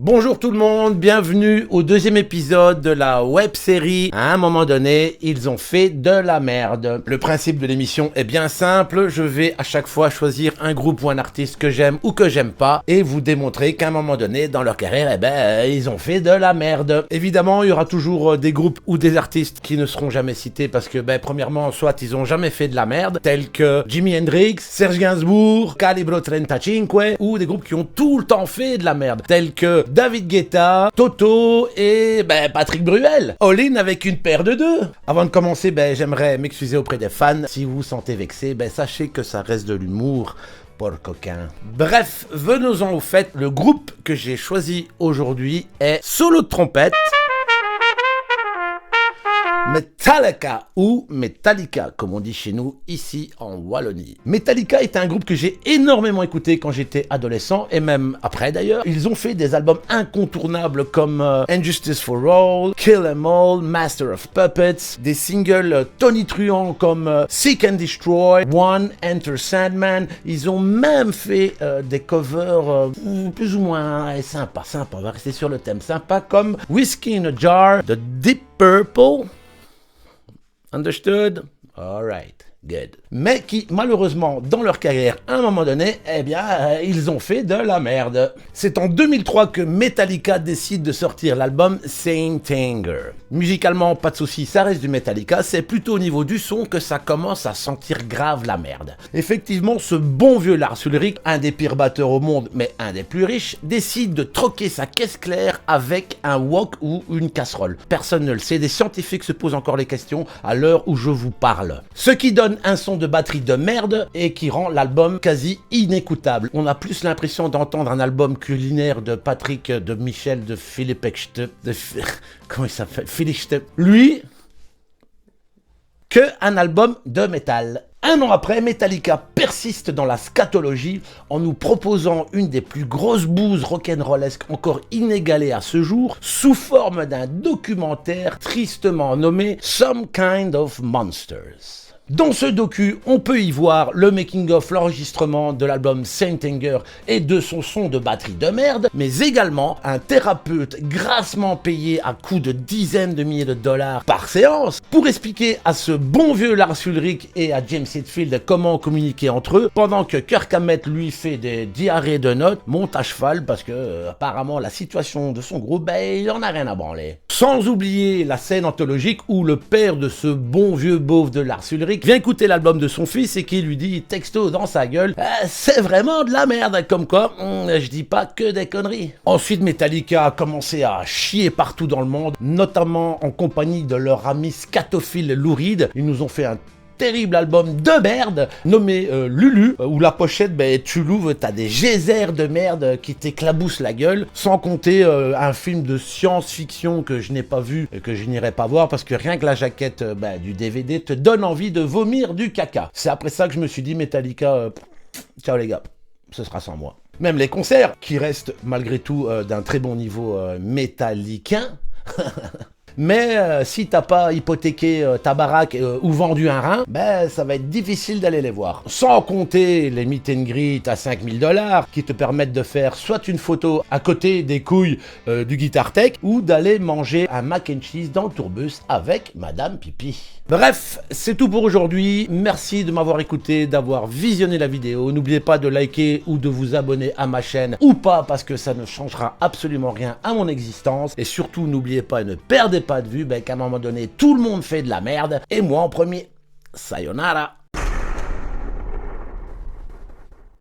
Bonjour tout le monde, bienvenue au deuxième épisode de la web-série. À un moment donné, ils ont fait de la merde. Le principe de l'émission est bien simple, je vais à chaque fois choisir un groupe ou un artiste que j'aime ou que j'aime pas et vous démontrer qu'à un moment donné dans leur carrière, ils ont fait de la merde. Évidemment, il y aura toujours des groupes ou des artistes qui ne seront jamais cités parce que, premièrement, soit ils ont jamais fait de la merde, tels que Jimi Hendrix, Serge Gainsbourg, Calibro 35, ou des groupes qui ont tout le temps fait de la merde, tels que David Guetta, Toto et Patrick Bruel. All-in avec une paire de deux. Avant de commencer, j'aimerais m'excuser auprès des fans. Si vous vous sentez vexé, sachez que ça reste de l'humour pour le coquin. Bref, venons-en au fait. Le groupe que j'ai choisi aujourd'hui est solo de trompette. Metallica ou Metallica, comme on dit chez nous, ici en Wallonie. Metallica est un groupe que j'ai énormément écouté quand j'étais adolescent, et même après d'ailleurs. Ils ont fait des albums incontournables comme Injustice for All, Kill 'Em All, Master of Puppets, des singles tonitruants comme Seek and Destroy, One, Enter Sandman. Ils ont même fait des covers plus ou moins sympa, on va rester sur le thème sympa, comme Whiskey in a Jar, de Deep Purple. Understood? Alright, good. Mais qui, malheureusement, dans leur carrière, à un moment donné, ils ont fait de la merde. C'est en 2003 que Metallica décide de sortir l'album Saint Anger. Musicalement, pas de soucis, ça reste du Metallica, c'est plutôt au niveau du son que ça commence à sentir grave la merde. Effectivement, ce bon vieux Lars Ulrich, un des pires batteurs au monde, mais un des plus riches, décide de troquer sa caisse claire avec un wok ou une casserole. Personne ne le sait, des scientifiques se posent encore les questions à l'heure où je vous parle. Ce qui donne un son de batterie de merde et qui rend l'album quasi inécoutable. On a plus l'impression d'entendre un album culinaire de Patrick, de Michel, de Philippe Ekste, comment il s'appelle, Philippe Ekste, lui, que un album de métal. Un an après, Metallica persiste dans la scatologie en nous proposant une des plus grosses bouses rock'n'rollesques encore inégalées à ce jour, sous forme d'un documentaire tristement nommé Some Kind of Monsters. Dans ce docu, on peut y voir le making-of, l'enregistrement de l'album Saint Anger et de son son de batterie de merde, mais également un thérapeute grassement payé à coups de dizaines de milliers de dollars par séance pour expliquer à ce bon vieux Lars Ulrich et à James Hetfield comment communiquer entre eux, pendant que Kirk Hammett lui fait des diarrhées de notes, monte à cheval parce que apparemment la situation de son groupe, il en a rien à branler. Sans oublier la scène anthologique où le père de ce bon vieux beauf de Lars Ulrich vient écouter l'album de son fils et qui lui dit texto dans sa gueule c'est vraiment de la merde, comme quoi je dis pas que des conneries. Ensuite, Metallica a commencé à chier partout dans le monde, notamment en compagnie de leur ami scatophile Lou Reed. Ils nous ont fait un terrible album de merde nommé Lulu, où la pochette, tu l'ouvres, t'as des geysers de merde qui t'éclaboussent la gueule, sans compter un film de science-fiction que je n'ai pas vu et que je n'irai pas voir parce que rien que la jaquette du DVD te donne envie de vomir du caca. C'est après ça que je me suis dit Metallica, ciao les gars, ce sera sans moi. Même les concerts, qui restent malgré tout d'un très bon niveau métallicain. Mais si t'as pas hypothéqué ta baraque ou vendu un rein, ça va être difficile d'aller les voir. Sans compter les meet and greet à 5000 $ qui te permettent de faire soit une photo à côté des couilles du Guitar Tech ou d'aller manger un mac and cheese dans le tourbus avec Madame Pipi. Bref, c'est tout pour aujourd'hui. Merci de m'avoir écouté, d'avoir visionné la vidéo. N'oubliez pas de liker ou de vous abonner à ma chaîne ou pas parce que ça ne changera absolument rien à mon existence. Et surtout, n'oubliez pas et ne perdez pas de vue qu'à un moment donné, tout le monde fait de la merde et moi en premier. Sayonara.